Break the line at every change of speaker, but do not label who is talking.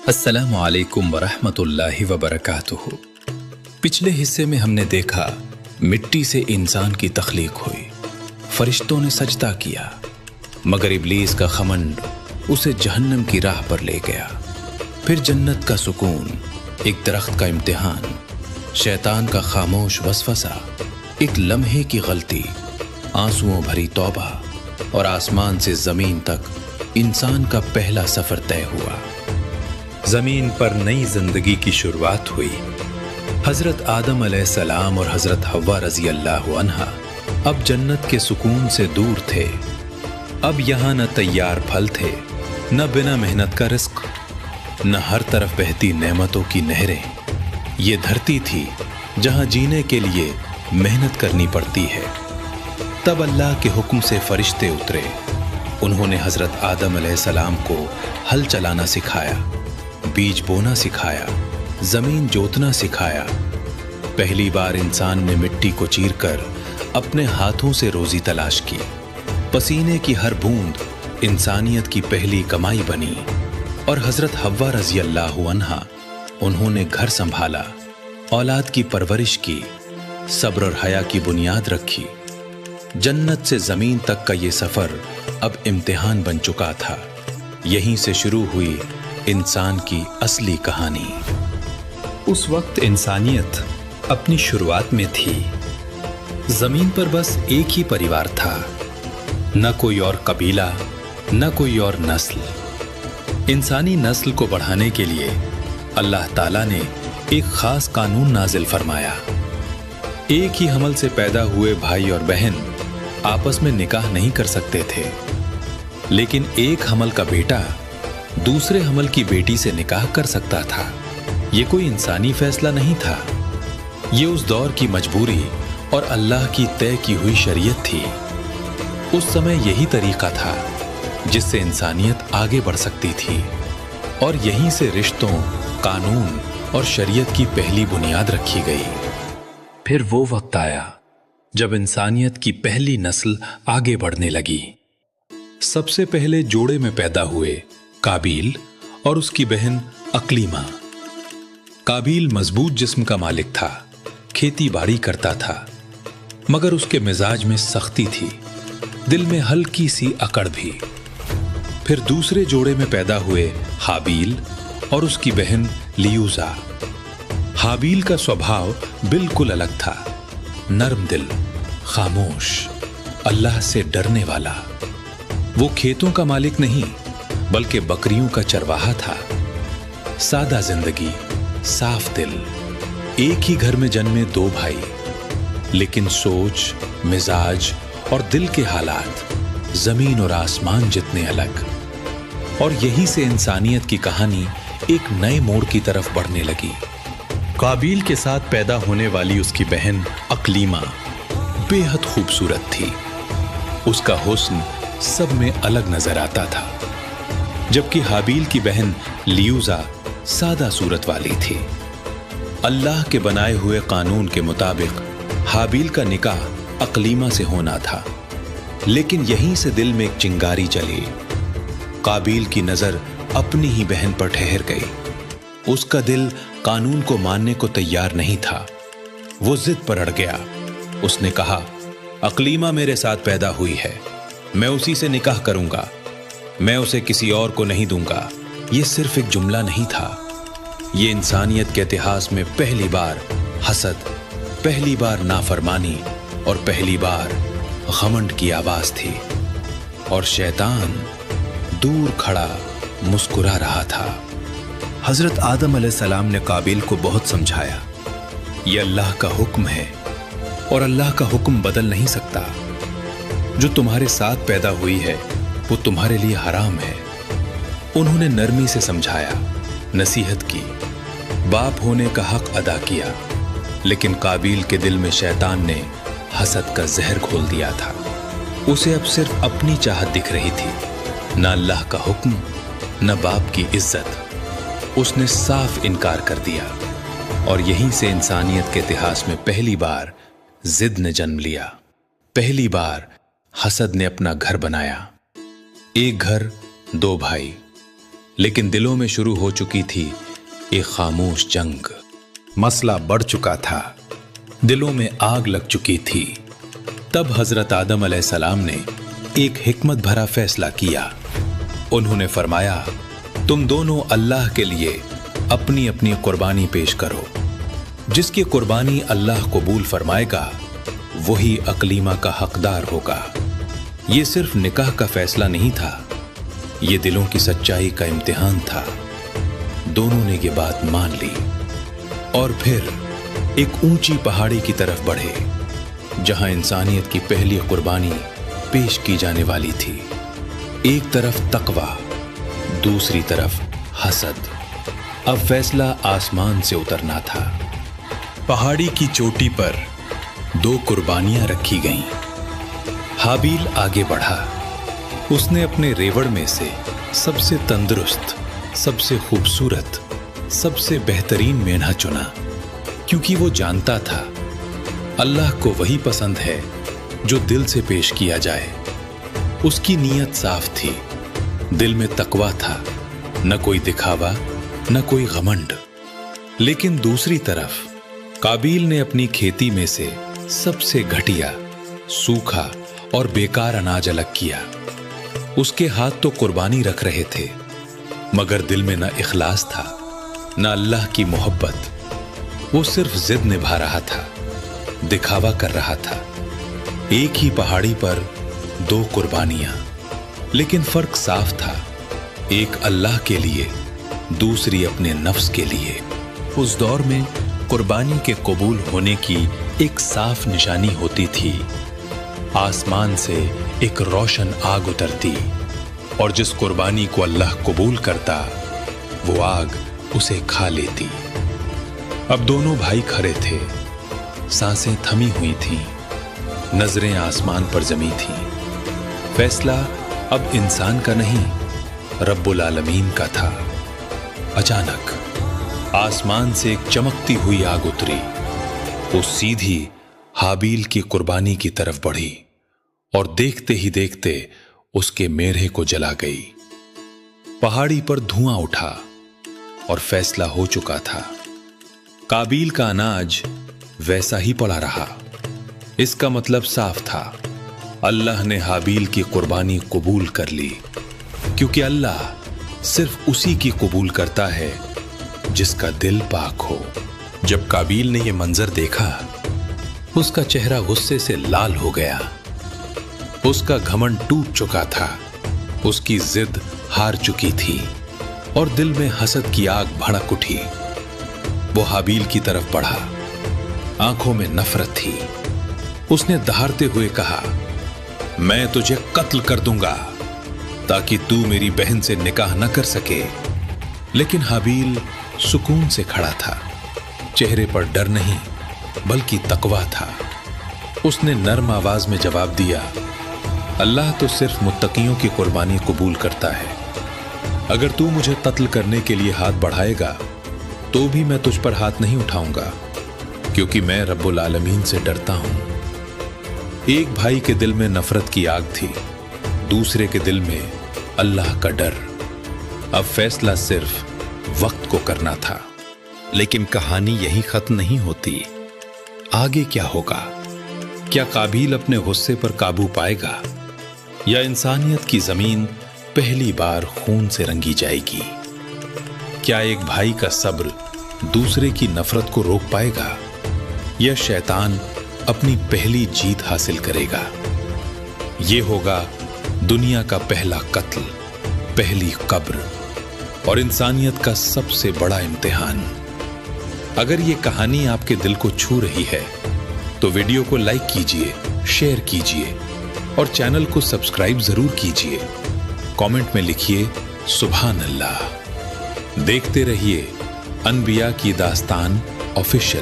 अस्सलामु अलैकुम वरहमतुल्लाहि वबरकातुहू। पिछले हिस्से में हमने देखा मिट्टी से इंसान की तख्लीक हुई, फरिश्तों ने सजदा किया, मगर इब्लीस का खमंड उसे जहन्नम की राह पर ले गया। फिर जन्नत का सुकून, एक दरख्त का इम्तिहान, शैतान का खामोश वसवसा, एक लम्हे की गलती, आंसुओं भरी तौबा और आसमान से जमीन तक इंसान का पहला सफर तय हुआ। जमीन पर नई जिंदगी की शुरुआत हुई। हजरत आदम अलैहिस्सलाम और हजरत हव्वा रजी अल्लाह अन्हा अब जन्नत के सुकून से दूर थे। अब यहाँ न तैयार फल थे, न बिना मेहनत का रिस्क, न हर तरफ बहती नेमतों की नहरें। ये धरती थी जहाँ जीने के लिए मेहनत करनी पड़ती है। तब अल्लाह के हुक्म से फरिश्ते उतरे। उन्होंने हजरत आदम अलैहिस्सलाम को हल चलाना सिखाया, बीज बोना सिखाया, जमीन जोतना सिखाया। पहली बार इंसान ने मिट्टी को चीरकर अपने हाथों से रोजी तलाश की। पसीने की हर बूंद इंसानियत की पहली कमाई बनी। और हजरत हव्वा रजी अल्लाह अन्हा, उन्होंने घर संभाला, औलाद की परवरिश की, सब्र और हया की बुनियाद रखी। जन्नत से जमीन तक का ये सफर अब इम्तिहान बन चुका था। यहीं से शुरू हुई इंसान की असली कहानी। उस वक्त इंसानियत अपनी शुरुआत में थी। जमीन पर बस एक ही परिवार था, न कोई और कबीला, न कोई और नस्ल। इंसानी नस्ल को बढ़ाने के लिए अल्लाह ताला ने एक खास कानून नाजिल फरमाया। एक ही हमल से पैदा हुए भाई और बहन आपस में निकाह नहीं कर सकते थे, लेकिन एक हमल का बेटा दूसरे हमल की बेटी से निकाह कर सकता था। यह कोई इंसानी फैसला नहीं था, ये उस दौर की मजबूरी और अल्लाह की तय की हुई शरीयत थी। उस समय यही तरीका था जिससे इंसानियत आगे बढ़ सकती थी, और यहीं से रिश्तों, कानून और शरीयत की पहली बुनियाद रखी गई। फिर वो वक्त आया जब इंसानियत की पहली नस्ल आगे बढ़ने लगी। सबसे पहले जोड़े में पैदा हुए काबील और उसकी बहन अकलीमा। काबील मजबूत जिस्म का मालिक था, खेती बाड़ी करता था, मगर उसके मिजाज में सख्ती थी, दिल में हल्की सी अकड़ भी। फिर दूसरे जोड़े में पैदा हुए हाबील और उसकी बहन लियूजा। हाबील का स्वभाव बिल्कुल अलग था, नर्म दिल, खामोश, अल्लाह से डरने वाला। वो खेतों का मालिक नहीं, बल्कि बकरियों का चरवाहा था। सादा जिंदगी, साफ दिल। एक ही घर में जन्मे दो भाई, लेकिन सोच, मिजाज और दिल के हालात जमीन और आसमान जितने अलग। और यहीं से इंसानियत की कहानी एक नए मोड़ की तरफ बढ़ने लगी। काबील के साथ पैदा होने वाली उसकी बहन अकलीमा बेहद खूबसूरत थी। उसका हुस्न सब में अलग नजर आता था, जबकि हाबील की बहन लियूजा सादा सूरत वाली थी। अल्लाह के बनाए हुए कानून के मुताबिक हाबील का निकाह अकलीमा से होना था, लेकिन यहीं से दिल में एक चिंगारी जली। काबील की नजर अपनी ही बहन पर ठहर गई। उसका दिल कानून को मानने को तैयार नहीं था। वो जिद पर अड़ गया। उसने कहा, अकलीमा मेरे साथ पैदा हुई है, मैं उसी से निकाह करूंगा, मैं उसे किसी और को नहीं दूंगा। ये सिर्फ एक जुमला नहीं था, ये इंसानियत के इतिहास में पहली बार हसद, पहली बार नाफरमानी और पहली बार घमंड की आवाज थी। और शैतान दूर खड़ा मुस्कुरा रहा था। हजरत आदम अलैहिस्सलाम ने काबिल को बहुत समझाया, यह अल्लाह का हुक्म है और अल्लाह का हुक्म बदल नहीं सकता। जो तुम्हारे साथ पैदा हुई है वो तुम्हारे लिए हराम है। उन्होंने नरमी से समझाया, नसीहत की, बाप होने का हक अदा किया, लेकिन काबिल के दिल में शैतान ने हसद का जहर घोल दिया था। उसे अब सिर्फ अपनी चाहत दिख रही थी, न अल्लाह का हुक्म, न बाप की इज्जत। उसने साफ इनकार कर दिया, और यहीं से इंसानियत के इतिहास में पहली बार जिद ने जन्म लिया। पहली बार हसद ने अपना घर बनाया। एक घर, दो भाई, लेकिन दिलों में शुरू हो चुकी थी एक खामोश जंग। मसला बढ़ चुका था, दिलों में आग लग चुकी थी। तब हजरत आदम अलैहिस्सलाम ने एक हिकमत भरा फैसला किया। उन्होंने फरमाया, तुम दोनों अल्लाह के लिए अपनी अपनी कुर्बानी पेश करो। जिसकी कुर्बानी अल्लाह कबूल फरमाएगा वही अकलीमा का हकदार होगा। ये सिर्फ निकाह का फैसला नहीं था, ये दिलों की सच्चाई का इम्तिहान था। दोनों ने ये बात मान ली और फिर एक ऊंची पहाड़ी की तरफ बढ़े, जहां इंसानियत की पहली कुर्बानी पेश की जाने वाली थी। एक तरफ तकवा, दूसरी तरफ हसद। अब फैसला आसमान से उतरना था। पहाड़ी की चोटी पर 2 कुर्बानियां रखी गईं। हाबील आगे बढ़ा। उसने अपने रेवड़ में से सबसे तंदुरुस्त, सबसे खूबसूरत, सबसे बेहतरीन मेंढा चुना, क्योंकि वो जानता था अल्लाह को वही पसंद है जो दिल से पेश किया जाए। उसकी नीयत साफ थी, दिल में तकवा था, न कोई दिखावा, न कोई घमंड। लेकिन दूसरी तरफ काबील ने अपनी खेती में से सबसे घटिया, सूखा और बेकार अनाज अलग किया। उसके हाथ तो कुर्बानी रख रहे थे, मगर दिल में न इखलास था, न अल्लाह की मोहब्बत। वो सिर्फ जिद निभा रहा था, दिखावा कर रहा था। एक ही पहाड़ी पर 2 कुर्बानियां, लेकिन फर्क साफ था, एक अल्लाह के लिए, दूसरी अपने नफ्स के लिए। उस दौर में कुर्बानी के कबूल होने की एक साफ निशानी होती थी। आसमान से एक रोशन आग उतरती और जिस कुर्बानी को अल्लाह कबूल करता वो आग उसे खा लेती। अब दोनों भाई खड़े थे, सांसें थमी हुई थीं, नजरें आसमान पर जमी थीं। फैसला अब इंसान का नहीं, रब्बुल आलमीन का था। अचानक आसमान से एक चमकती हुई आग उतरी। वो सीधी हाबील की कुर्बानी की तरफ बढ़ी और देखते ही देखते उसके मेढ़े को जला गई। पहाड़ी पर धुआं उठा और फैसला हो चुका था। काबील का अनाज वैसा ही पड़ा रहा। इसका मतलब साफ था, अल्लाह ने हाबील की कुर्बानी कबूल कर ली, क्योंकि अल्लाह सिर्फ उसी की कबूल करता है जिसका दिल पाक हो। जब काबील ने यह मंजर देखा, उसका चेहरा गुस्से से लाल हो गया। उसका घमंड टूट चुका था, उसकी जिद हार चुकी थी और दिल में हसद की आग भड़क उठी। वो हाबील की तरफ बढ़ा, आंखों में नफरत थी। उसने दहाड़ते हुए कहा, मैं तुझे कत्ल कर दूंगा ताकि तू मेरी बहन से निकाह न कर सके। लेकिन हाबील सुकून से खड़ा था, चेहरे पर डर नहीं बल्कि तकवा था। उसने नर्म आवाज में जवाब दिया, अल्लाह तो सिर्फ मुत्तकियों की कुर्बानी कबूल करता है। अगर तू मुझे कत्ल करने के लिए हाथ बढ़ाएगा तो भी मैं तुझ पर हाथ नहीं उठाऊंगा, क्योंकि मैं रब्बुल आलमीन से डरता हूं। एक भाई के दिल में नफरत की आग थी, दूसरे के दिल में अल्लाह का डर। अब फैसला सिर्फ वक्त को करना था। लेकिन कहानी यहीं खत्म नहीं होती। आगे क्या होगा? क्या काबील अपने गुस्से पर काबू पाएगा या इंसानियत की जमीन पहली बार खून से रंगी जाएगी? क्या एक भाई का सब्र दूसरे की नफरत को रोक पाएगा या शैतान अपनी पहली जीत हासिल करेगा? यह होगा दुनिया का पहला कत्ल, पहली कब्र और इंसानियत का सबसे बड़ा इम्तिहान। अगर ये कहानी आपके दिल को छू रही है तो वीडियो को लाइक कीजिए, शेयर कीजिए और चैनल को सब्सक्राइब जरूर कीजिए। कमेंट में लिखिए सुभान अल्लाह। देखते रहिए अनबिया की दास्तान ऑफिशियल।